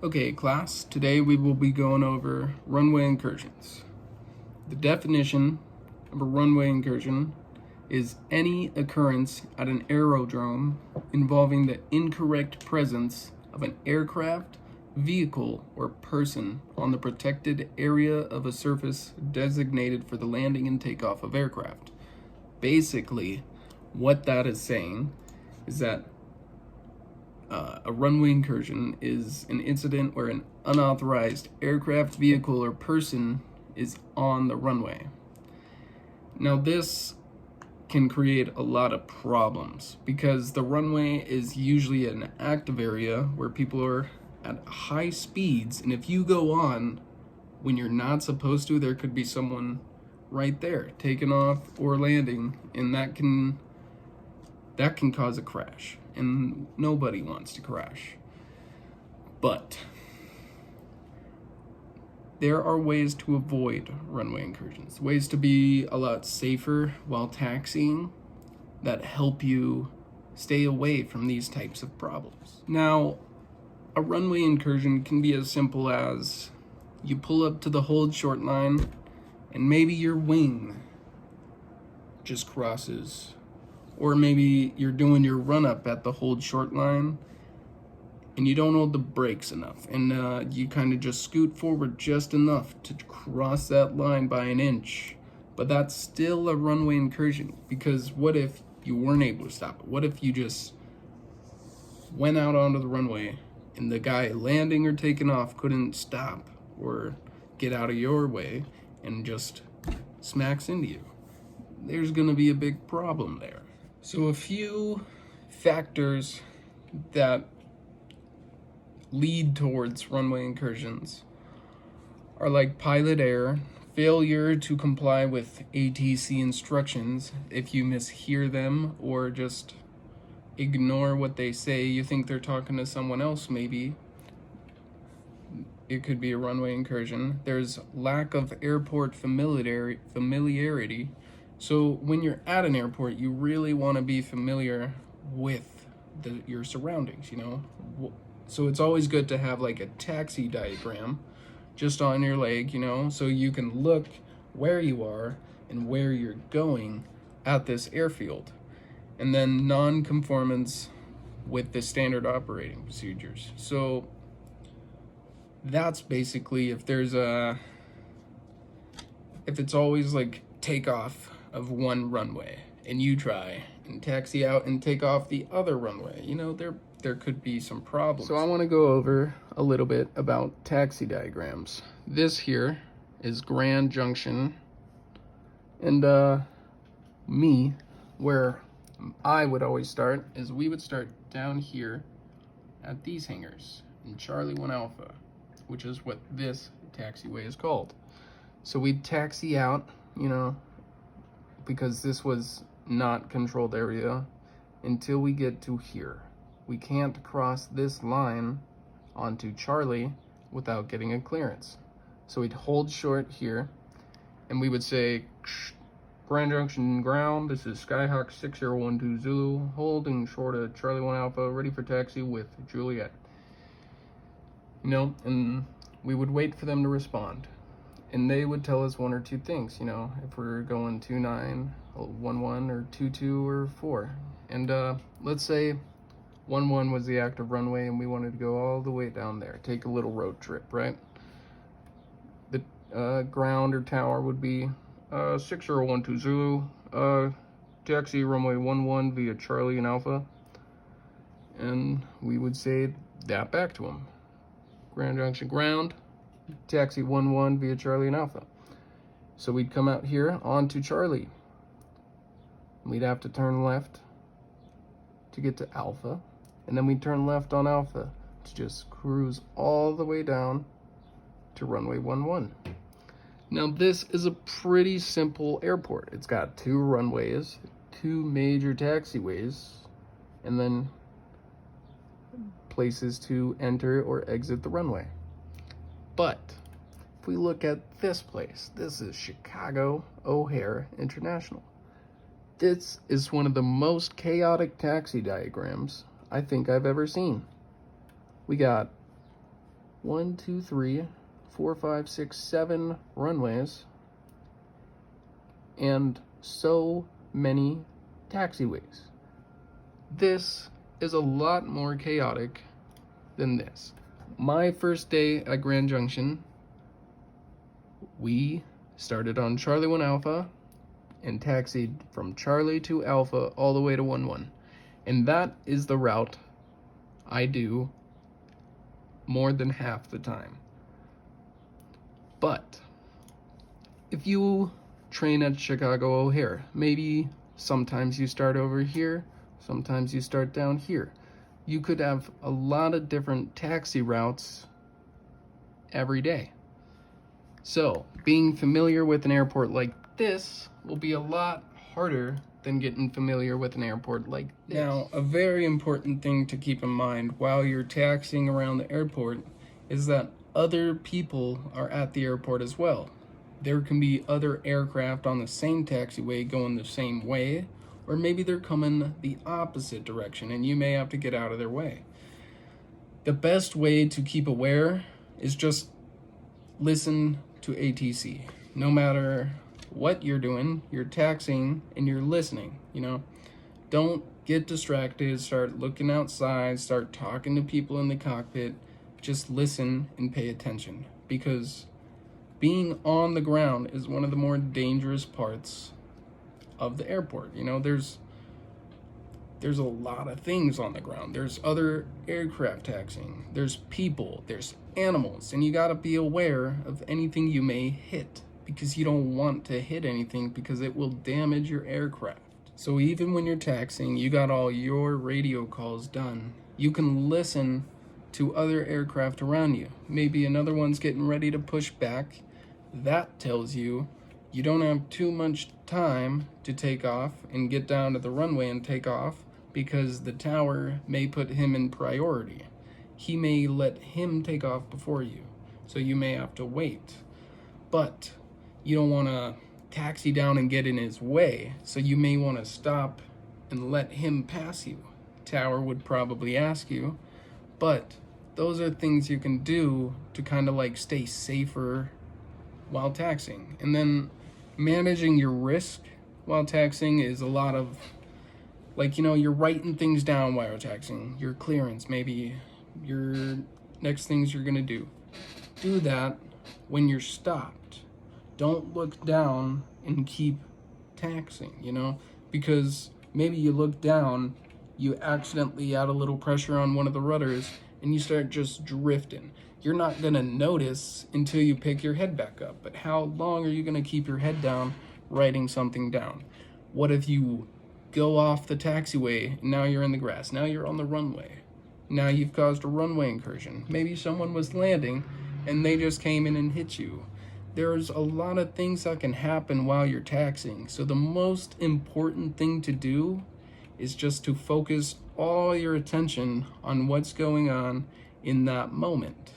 Okay, class, today we will be going over runway incursions. The definition of a runway incursion is any occurrence at an aerodrome involving the incorrect presence of an aircraft, vehicle, or person on the protected area of a surface designated for the landing and takeoff of aircraft. Basically, what that is saying is that a runway incursion is an incident where an unauthorized aircraft, vehicle, or person is on the runway. Now, this can create a lot of problems because the runway is usually an active area where people are at high speeds, and if you go on when you're not supposed to, there could be someone right there taking off or landing, and that can cause a crash, and nobody wants to crash. But there are ways to avoid runway incursions, ways to be a lot safer while taxiing that help you stay away from these types of problems. Now, a runway incursion can be as simple as you pull up to the hold short line and maybe your wing just crosses, or maybe you're doing your run up at the hold short line and you don't hold the brakes enough, and you kind of just scoot forward just enough to cross that line by an inch. But that's still a runway incursion, because what if you weren't able to stop it? What if you just went out onto the runway and the guy landing or taking off couldn't stop or get out of your way and just smacks into you? There's gonna be a big problem there. So a few factors that lead towards runway incursions are like pilot error, failure to comply with ATC instructions if you mishear them or just ignore what they say. You think they're talking to someone else, maybe. It could be a runway incursion. There's lack of airport familiarity. So when you're at an airport, you really want to be familiar with your surroundings, you know? So it's always good to have like a taxi diagram just on your leg, you know, so you can look where you are and where you're going at this airfield. And then non-conformance with the standard operating procedures. So that's basically if it's always like takeoff of one runway and you try and taxi out and take off the other runway, you know, there could be some problems. So I want to go over a little bit about taxi diagrams. This here is Grand Junction, and where I would always start is we would start down here at these hangars in Charlie 1 Alpha, which is what this taxiway is called. So we'd taxi out, you know, because this was not controlled area, until we get to here. We can't cross this line onto Charlie without getting a clearance. So we'd hold short here, and we would say, Grand Junction ground, this is Skyhawk 6012 Zulu, holding short at Charlie 1 Alpha, ready for taxi with Juliet. You know, and we would wait for them to respond. And they would tell us one or two things, you know, if we're going 29, 11, or 22, or 4. And let's say 11 was the active runway and we wanted to go all the way down there, take a little road trip, right? The ground or tower would be 6012 Zulu, taxi runway 11 via Charlie and Alpha. And we would say that back to them. Grand Junction ground, taxi 11 via Charlie and Alpha. So we'd come out here onto Charlie. We'd have to turn left to get to Alpha, and then we'd turn left on Alpha to just cruise all the way down to runway 11. Now this is a pretty simple airport. It's got 2 runways, 2 major taxiways, and then places to enter or exit the runway. But if we look at this place, this is Chicago O'Hare International. This is one of the most chaotic taxi diagrams I think I've ever seen. We got 1, 2, 3, 4, 5, 6, 7 runways and so many taxiways. This is a lot more chaotic than this. My first day at Grand Junction, we started on Charlie 1 Alpha and taxied from Charlie to Alpha all the way to 1-1. And that is the route I do more than half the time. But if you train at Chicago O'Hare, maybe sometimes you start over here, sometimes you start down here. You could have a lot of different taxi routes every day. So being familiar with an airport like this will be a lot harder than getting familiar with an airport like this. Now, a very important thing to keep in mind while you're taxiing around the airport is that other people are at the airport as well. There can be other aircraft on the same taxiway going the same way, or maybe they're coming the opposite direction and you may have to get out of their way. The best way to keep aware is just listen to ATC. No matter what you're doing, you're taxiing and you're listening, Don't get distracted, start looking outside, start talking to people in the cockpit. Just listen and pay attention, because being on the ground is one of the more dangerous parts of the airport. There's a lot of things on the ground. There's other aircraft taxiing, there's people, there's animals, and you gotta be aware of anything you may hit, because you don't want to hit anything because it will damage your aircraft. So even when you're taxiing, you got all your radio calls done, you can listen to other aircraft around you. Maybe another one's getting ready to push back. That tells you you don't have too much time to take off and get down to the runway and take off, because the tower may put him in priority. He may let him take off before you, so you may have to wait. But you don't want to taxi down and get in his way, so you may want to stop and let him pass you. Tower would probably ask you, but those are things you can do to kind of like stay safer while taxiing. And then managing your risk while taxiing is a lot of you're writing things down while you're taxiing, your clearance, maybe your next things you're gonna do. Do that when you're stopped. Don't look down and keep taxiing, because maybe you look down, you accidentally add a little pressure on one of the rudders and you start just drifting. You're not gonna notice until you pick your head back up. But how long are you gonna keep your head down writing something down? What if you go off the taxiway and now you're in the grass? Now you're on the runway. Now you've caused a runway incursion. Maybe someone was landing and they just came in and hit you. There's a lot of things that can happen while you're taxiing. So the most important thing to do is just to focus all your attention on what's going on in that moment.